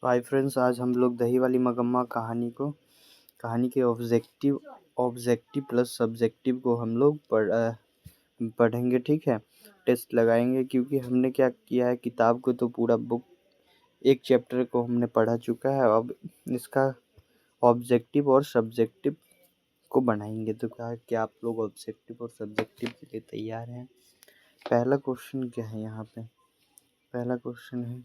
तो hi friends, आज हम लोग दही वाली मगम्मा कहानी के ऑब्जेक्टिव प्लस सब्जेक्टिव को हम लोग पढ़ेंगे। ठीक है, टेस्ट लगाएंगे क्योंकि हमने क्या किया है, किताब को तो पूरा बुक एक चैप्टर को हमने पढ़ा चुका है। अब इसका ऑब्जेक्टिव और सब्जेक्टिव को बनाएंगे। तो क्या आप लोग ऑब्जेक्टिव और सब्जेक्टिव के लिए तैयार हैं? पहला क्वेश्चन क्या है यहाँ पे? पहला क्वेश्चन है,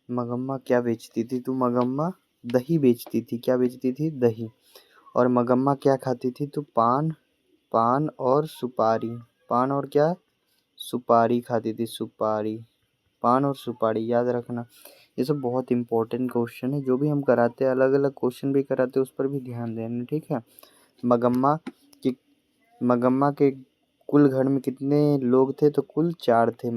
मगम्मा क्या बेचती थी? तो मगम्मा दही बेचती थी। क्या बेचती थी? दही। और मगम्मा क्या खाती थी? तो पान और सुपारी। पान और क्या? सुपारी खाती थी। सुपारी, पान और सुपारी, याद रखना। ये सब बहुत इंपॉर्टेंट क्वेश्चन है। जो भी हम कराते हैं, अलग अलग क्वेश्चन भी कराते हैं, उस पर भी ध्यान देना। ठीक है। मगम्मा की मगम्मा के कुल घर में कितने लोग थे? तो कुल 4 थे।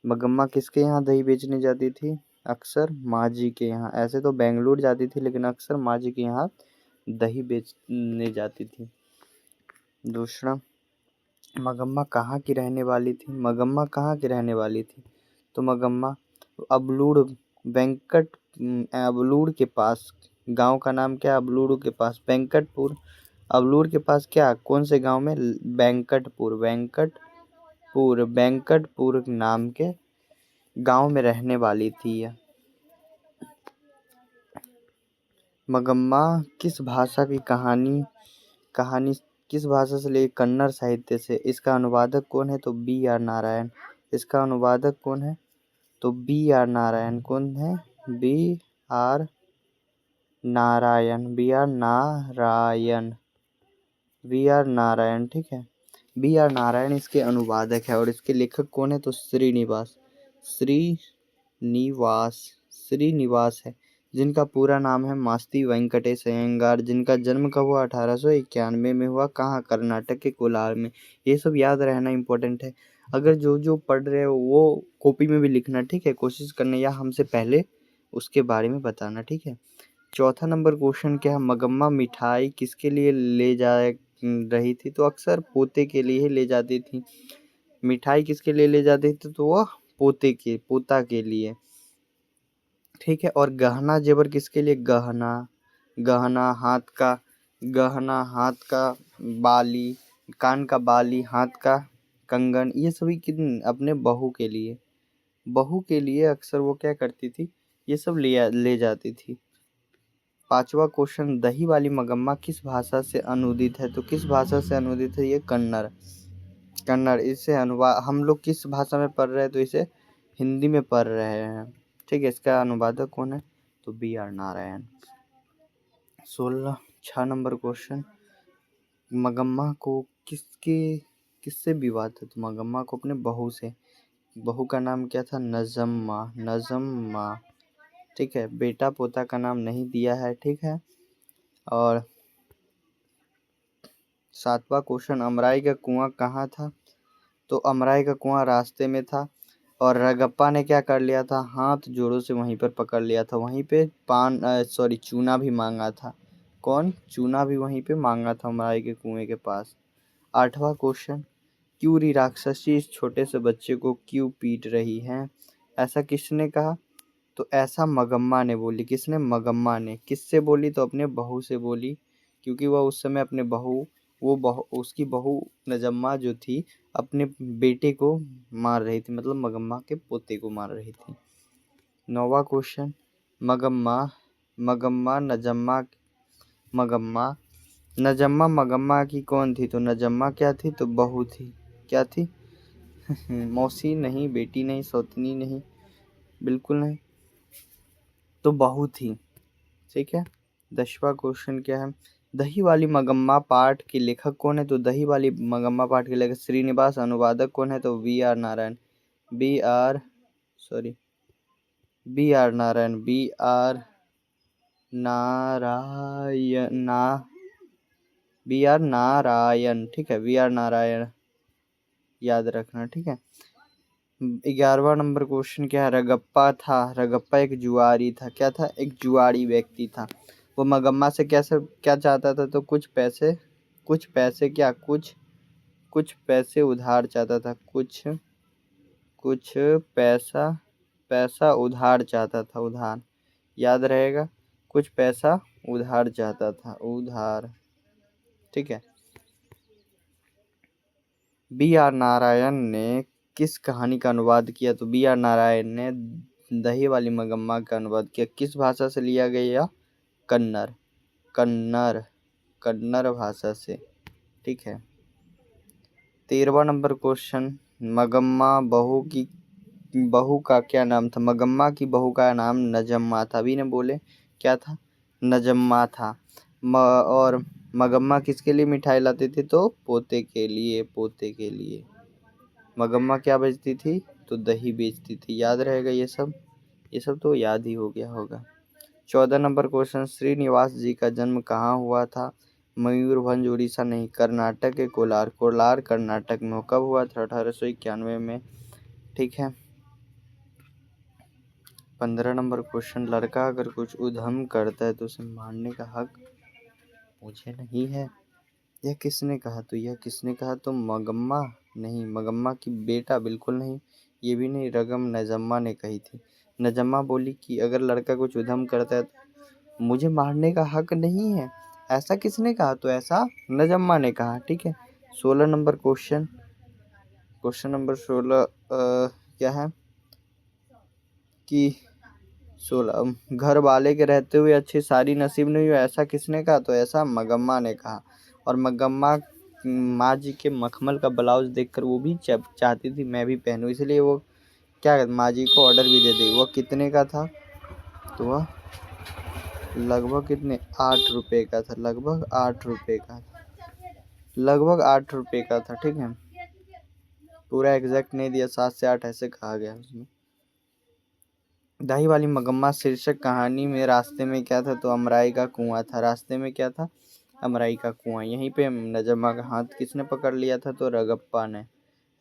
मगम्मा किसके यहाँ दही बेचने जाती थी? अक्सर माँ जी के यहाँ। ऐसे तो बेंगलुरु जाती थी, लेकिन अक्सर माँ जी के यहाँ दही बेचने जाती थी। दूसरा, मगम्मा कहाँ की रहने वाली थी? मगम्मा कहाँ की रहने वाली थी? तो मगम्मा अबलूर के पास। गांव का नाम क्या? अबलूर के पास वेंकटपुर। अबलूर के पास क्या, कौन से गांव में? वेंकटपुर नाम के गांव में रहने वाली थी यह। मगम्मा किस भाषा की कहानी किस भाषा से ले? कन्नड़ साहित्य से। इसका अनुवादक कौन है? तो बी आर नारायण। इसका अनुवादक कौन है? तो बी आर नारायण। कौन है? B R Narayan. B R Narayan. ठीक है, बी आर नारायण इसके अनुवादक है। और इसके लेखक कौन है? तो श्रीनिवास है, जिनका पूरा नाम है मास्ती वेंकटेश अयंगार। जिनका जन्म कब हुआ? 1891 में हुआ। कहाँ? कर्नाटक के कोलार में। ये सब याद रहना इंपॉर्टेंट है। अगर जो पढ़ रहे हो वो कॉपी में भी लिखना। ठीक है, कोशिश करना या हमसे पहले उसके बारे में बताना। ठीक है। चौथा नंबर क्वेश्चन क्या है? मगम्मा मिठाई किसके लिए ले जा रही थी? तो अक्सर पोते के लिए ही ले जाती थी। मिठाई किसके लिए ले जाती थी? तो वह पोता के लिए। ठीक है। और गहना जेवर किसके लिए? गहना हाथ का बाली, कान का बाली, हाथ का कंगन, ये सभी अपने बहू के लिए अक्सर वो क्या करती थी? ये सब ले जाती थी। पांचवा क्वेश्चन, दही वाली मगम्मा किस भाषा से अनुदित है? तो किस भाषा से अनुदित है? ये कन्नड़। इसे अनुवाद हम लोग किस भाषा में पढ़ रहे हैं? तो इसे हिंदी में पढ़ रहे हैं। ठीक है। इसका अनुवादक कौन है? तो B R Narayan. 6 number question, Magamma को किससे विवाद था? तो मगम्मा को अपने बहू से। बहू का नाम क्या था? नजम्मा। ठीक है, बेटा पोता का नाम नहीं दिया है। ठीक है। और 7वां क्वेश्चन, अमराई का कुआं कहाँ था? तो अमराई का कुआं रास्ते में था। और रगप्पा ने क्या कर लिया था? हाथ जोड़ों से वहीं पर पकड़ लिया था। वहीं पे चूना भी मांगा था। कौन? चूना भी वहीं पे मांगा था, अमराई के कुएं के पास। 8वां क्वेश्चन, क्यूरी राक्षसी इस छोटे से बच्चे को क्यों पीट रही है? ऐसा किसने कहा? तो ऐसा मगम्मा ने बोली। किसने? मगम्मा ने। किससे बोली? तो अपने बहू से बोली, क्योंकि वह उस समय उसकी बहू नजम्मा जो थी, अपने बेटे को मार रही थी, मतलब मगम्मा के पोते को मार रही थी। 9वां क्वेश्चन, नजम्मा मगम्मा की कौन थी? तो नजम्मा क्या थी? तो बहू थी। क्या थी? मौसी नहीं, बेटी नहीं, सौतनी नहीं, बिल्कुल नहीं, तो बहू थी। ठीक है। 10वां क्वेश्चन क्या है? दही वाली मगम्मा पाठ के लेखक कौन है? तो दही वाली मगम्मा पाठ के लेखक श्रीनिवास। अनुवादक कौन है? तो B R Narayan. B R Narayan. ठीक है, बी आर नारायण, याद रखना। ठीक है। 11वां नंबर क्वेश्चन क्या है? रगप्पा एक जुआरी था। क्या था? एक जुआरी व्यक्ति था। वो मगम्मा से क्या चाहता था? तो कुछ पैसे उधार चाहता था। कुछ पैसा पैसा उधार चाहता था, उधार, याद रहेगा, कुछ पैसा उधार चाहता था, उधार, ठीक है। बी आर नारायण ने किस कहानी का अनुवाद किया? तो बी आर नारायण ने दही वाली मगम्मा का अनुवाद किया। किस भाषा से लिया गया? कन्नड़, कन्नड़, कन्नड़ भाषा से, ठीक है। 13वां नंबर क्वेश्चन, मगम्मा बहू का क्या नाम था? मगम्मा की बहू का नाम नजम्मा था। अभी ने बोले क्या था? नजम्मा था। और मगम्मा किसके लिए मिठाई लाती थी? तो पोते के लिए, पोते के लिए। मगम्मा क्या बेचती थी? तो दही बेचती थी। याद रहेगा ये सब तो याद ही हो गया होगा। 14 नंबर क्वेश्चन, श्रीनिवास जी का जन्म कहाँ हुआ था? मयूरभंज उड़ीसा नहीं, कर्नाटक के कोलार, कोलार कर्नाटक में। कब हुआ था? 1891 में, ठीक है। 15 नंबर क्वेश्चन, लड़का अगर कुछ उधम करता है तो उसे मारने का हक मुझे नहीं है, यह किसने कहा? तो यह किसने कहा? तो मगम्मा नहीं, मगम्मा की बेटा बिल्कुल नहीं, ये भी नहीं, रगम नजम्मा ने कही थी। नजम्मा बोली कि अगर लड़का कुछ उधम करता है तो मुझे मारने का हक नहीं है। ऐसा किसने कहा? तो ऐसा नजम्मा ने कहा, ठीक है। 16 नंबर क्वेश्चन, क्वेश्चन नंबर 16 क्या है कि 16, घर वाले के रहते हुए अच्छी सारी नसीब नहीं हुई, ऐसा किसने कहा? तो ऐसा मगम्मा ने कहा। और मगम्मा माँ जी के मखमल का ब्लाउज देखकर वो भी चाहती थी मैं भी पहनूं, इसलिए वो क्या माँ जी को ऑर्डर भी दे दी। वो कितने का था? तो वह लगभग कितने, 8 रुपये का था, लगभग 8 रुपये का, लगभग 8 रुपये का था, ठीक है। पूरा एग्जैक्ट नहीं दिया, 7 से 8 ऐसे कहा गया उसमें। दही वाली मगम्मा शीर्षक कहानी में रास्ते में क्या था? तो अमराई का कुआं था। रास्ते में क्या था? अमराई का कुआं। यहीं पे नजम्मा का हाथ किसने पकड़ लिया था? तो रगप्पा ने,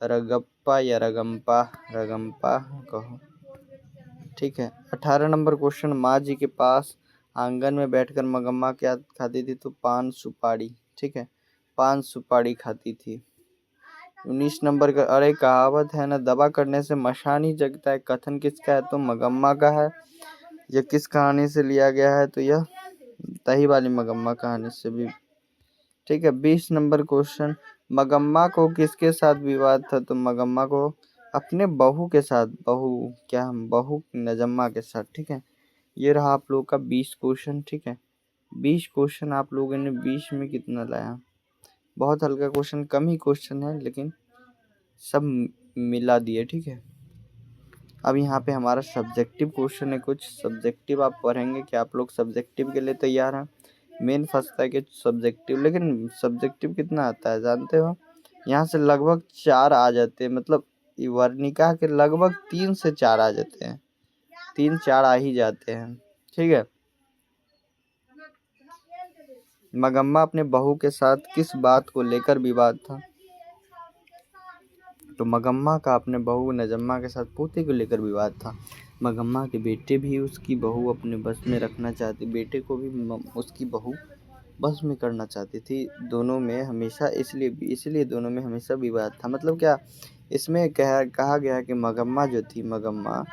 रगप्पा या रगम्पा, रगम्पा कहो, ठीक है। 18 नंबर क्वेश्चन, माँ जी के पास आंगन में बैठकर मगम्मा क्या खाती थी? तो पान सुपारी, ठीक है, पान सुपारी खाती थी। 19 नंबर का, अरे कहावत है ना, दवा करने से मशान ही जगता है, कथन किसका है? तो मगम्मा का है। यह किस कहानी से लिया गया है? तो यह दही वाली मगम्मा कहानी से भी, ठीक है। 20 नंबर क्वेश्चन, मगम्मा को किसके साथ विवाद था? तो मगम्मा को अपने बहू के साथ, बहू क्या, बहू नजम्मा के साथ, ठीक है। ये रहा आप लोग का 20 क्वेश्चन, ठीक है। 20 क्वेश्चन आप लोगों ने 20 में कितना लाया? बहुत हल्का क्वेश्चन, कम ही क्वेश्चन है लेकिन सब मिला दिए, ठीक है। अब यहाँ पे हमारा सब्जेक्टिव क्वेश्चन है, कुछ सब्जेक्टिव आप पढ़ेंगे कि आप लोग सब्जेक्टिव के लिए तैयार हैं? मेन फंसता है कि सब्जेक्टिव, लेकिन सब्जेक्टिव कितना आता है जानते हो? यहाँ से लगभग 4 आ जाते हैं, मतलब वर्णिका के लगभग 3 से 4 आ जाते हैं, 3-4 आ ही जाते हैं, ठीक है। मगम्मा अपने बहू के साथ किस बात को लेकर विवाद था? तो मगम्मा का अपने बहू नजम्मा के साथ पोते को लेकर विवाद था। मगम्मा के बेटे भी उसकी बहू अपने बस में रखना चाहती, बेटे को भी उसकी बहू बस में करना चाहती थी। दोनों में हमेशा इसलिए दोनों में हमेशा विवाद था। मतलब क्या इसमें कहा गया कि मगम्मा जो थी, मगम्मा,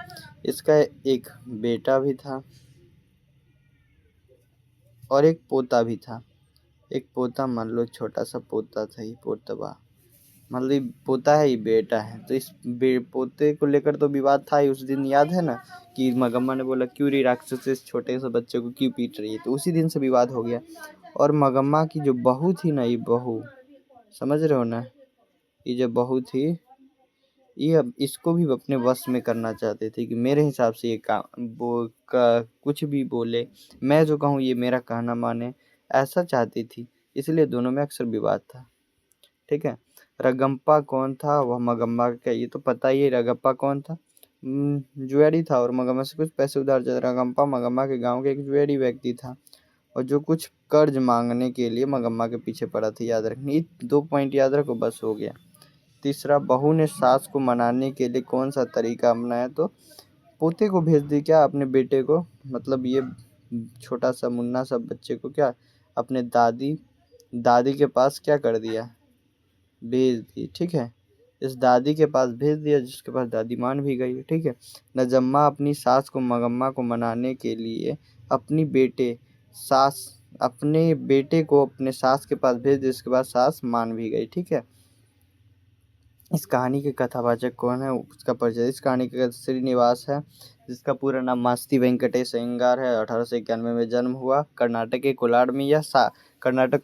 इसका एक बेटा भी था और एक पोता भी था। एक पोता, मान लो छोटा सा पोता था, ये पोतबा, मतलब पोता है, ये बेटा है, तो इस पोते को लेकर तो विवाद था ही उस दिन, याद है ना, कि मगम्मा ने बोला क्यों री राक्षस इस छोटे से बच्चे को क्यों पीट रही है, तो उसी दिन से विवाद हो गया। और मगम्मा की जो बहू थी ना, ये बहू, समझ रहे हो ना, ये जो बहू थी, ये अब इसको भी अपने वश में करना चाहते थे कि मेरे हिसाब से ये काम कुछ भी बोले, मैं जो कहूँ ये मेरा कहना माने, ऐसा चाहती थी। इसलिए दोनों में अक्सर विवाद था, ठीक है। रगम्पा कौन था? वह मगम्मा का, ये तो पता ही है। रगप्पा कौन था? जुएरी था और मगम्मा से कुछ पैसे उधार चाहता। रगम्पा मगम्मा के गांव के एक जुएरी व्यक्ति था और जो कुछ कर्ज मांगने के लिए मगम्मा के पीछे पड़ा था। याद रखनी, ये 2 पॉइंट याद रखो, बस हो गया। तीसरा, बहू ने सास को मनाने के लिए कौन सा तरीका अपनाया? तो पोते को भेज दी क्या, अपने बेटे को, मतलब ये छोटा सा मुन्ना सा बच्चे को क्या अपने दादी के पास क्या कर दिया, भेज दी, ठीक है। इस दादी के पास भेज दिया जिसके पास दादी मान भी गई। ठीक है। नजम्मा अपनी सास को मगम्मा को मनाने के लिए अपने बेटे को अपने सास के पास भेज दिया जिसके बाद सास मान भी गई। ठीक है। इस कहानी के कथावाचक कौन है उसका परिचय। इस कहानी का श्रीनिवास है जिसका पूरा नाम मास्ती वेंकटेश अयंगार है। 1891 में जन्म हुआ। कर्नाटक के कोलार में यह कर्नाटक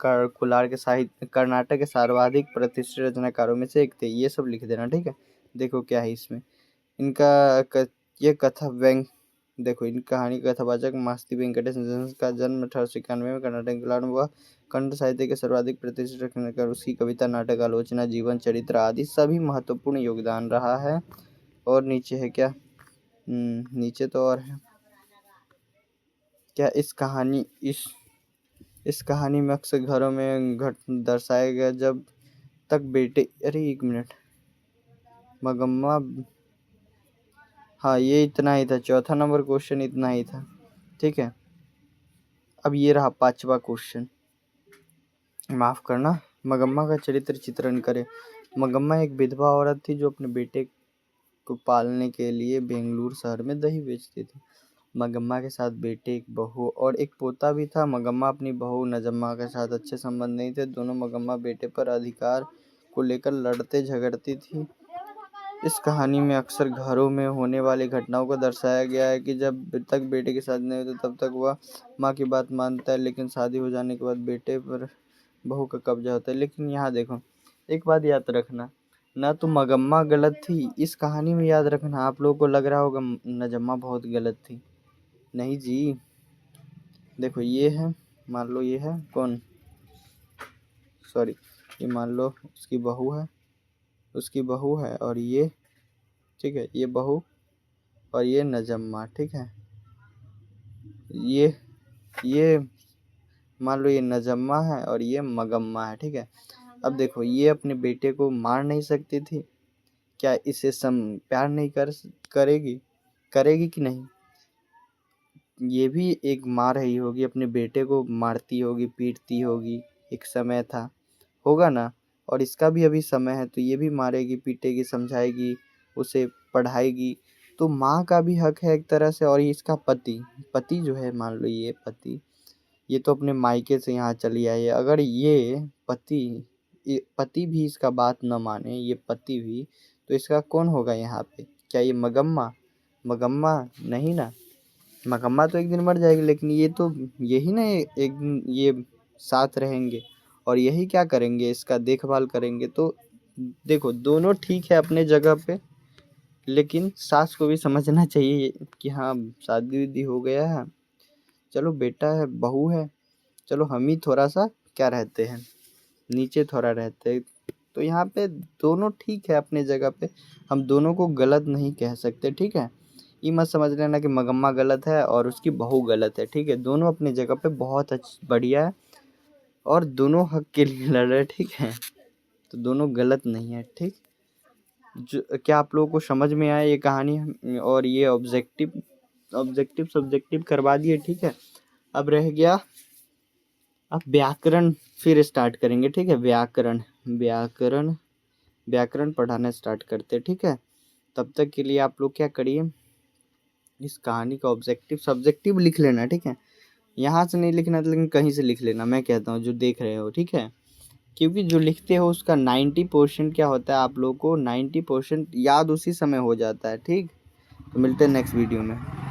के सर्वाधिक प्रतिष्ठित रचनाकारों में से एक थे। ये सब लिख देना। ठीक है। देखो क्या है इसमें ये कथा देखो इन कहानी का कथावाचक मास्ती वेंकटेश का जन्म 1891 में कर्नाटक के कोलार में हुआ। कन्नड़ साहित्य के सर्वाधिक प्रतिष्ठित रचनाकार। उसकी कविता, नाटक, आलोचना, जीवन चरित्र आदि सभी महत्वपूर्ण योगदान रहा है। और नीचे है क्या, नीचे तो और है क्या। इस कहानी में अक्सर घरों में दर्शाया गया जब तक बेटे, अरे एक मिनट, मगम्मा, हाँ ये इतना ही था। चौथा नंबर क्वेश्चन इतना ही था। ठीक है। अब ये रहा 5वां क्वेश्चन, माफ करना। मगम्मा का चरित्र चित्रण करें। मगम्मा एक विधवा औरत थी जो अपने बेटे को पालने के लिए बेंगलुरु शहर में दही बेचती थी। मगम्मा के साथ बेटे, एक बहू और एक पोता भी था। मगम्मा अपनी बहू नजम्मा के साथ अच्छे संबंध नहीं थे। दोनों मगम्मा बेटे पर अधिकार को लेकर लड़ते झगड़ती थी। इस कहानी में अक्सर घरों में होने वाली घटनाओं को दर्शाया गया है कि जब तक बेटे की शादी नहीं होती तब तक वह माँ की बात मानता है, लेकिन शादी हो जाने के बाद बेटे पर बहू का कब्जा होता है। लेकिन यहाँ देखो एक बात याद रखना, ना तो मगम्मा गलत थी इस कहानी में। याद रखना, आप लोगों को लग रहा होगा नजम्मा बहुत गलत थी, नहीं जी। देखो ये है, मान लो ये है कौन, सॉरी, ये मान लो उसकी बहू है और ये, ठीक है, ये बहू और ये नजम्मा। ठीक है। ये मान लो ये नजम्मा है और ये मगम्मा है। ठीक है। अब देखो ये अपने बेटे को मार नहीं सकती थी, क्या इसे प्यार नहीं करेगी कि नहीं। ये भी एक माँ रही होगी, अपने बेटे को मारती होगी, पीटती होगी, एक समय था, होगा ना। और इसका भी अभी समय है तो ये भी मारेगी, पीटेगी, समझाएगी, उसे पढ़ाएगी। तो माँ का भी हक है एक तरह से। और इसका पति जो है, मान लो ये पति, ये तो अपने मायके से यहाँ चली आई है। अगर ये पति भी इसका बात न माने, ये पति भी, तो इसका कौन होगा यहाँ पे, क्या ये मगम्मा नहीं ना। मगम्मा तो एक दिन मर जाएगी, लेकिन ये तो यही ना एक दिन ये साथ रहेंगे और यही क्या करेंगे, इसका देखभाल करेंगे। तो देखो दोनों ठीक है अपने जगह पे, लेकिन सास को भी समझना चाहिए कि हाँ शादी उदी हो गया है, चलो बेटा है, बहू है, चलो हम ही थोड़ा सा क्या रहते हैं, नीचे थोड़ा रहते हैं। तो यहाँ पे दोनों ठीक है अपने जगह पे, हम दोनों को गलत नहीं कह सकते। ठीक है। ये मत समझ लेना कि मगम्मा गलत है और उसकी बहू गलत है। ठीक है। दोनों अपनी जगह पे बहुत बढ़िया है और दोनों हक के लिए लड़ रहे हैं। ठीक है। तो दोनों गलत नहीं है। ठीक। क्या आप लोगों को समझ में आया ये कहानी, और ये ऑब्जेक्टिव सब्जेक्टिव करवा दिए। ठीक है। अब रह गया, अब व्याकरण फिर स्टार्ट करेंगे। ठीक है। व्याकरण पढ़ाना स्टार्ट करते। ठीक है। तब तक के लिए आप लोग क्या करिए, इस कहानी का ऑब्जेक्टिव सब्जेक्टिव लिख लेना। ठीक है। यहाँ से नहीं लिखना लेकिन कहीं से लिख लेना, मैं कहता हूँ जो देख रहे हो। ठीक है। क्योंकि जो लिखते हो उसका 90% क्या होता है, आप लोगों को 90% याद उसी समय हो जाता है। ठीक। तो मिलते हैं नेक्स्ट वीडियो में।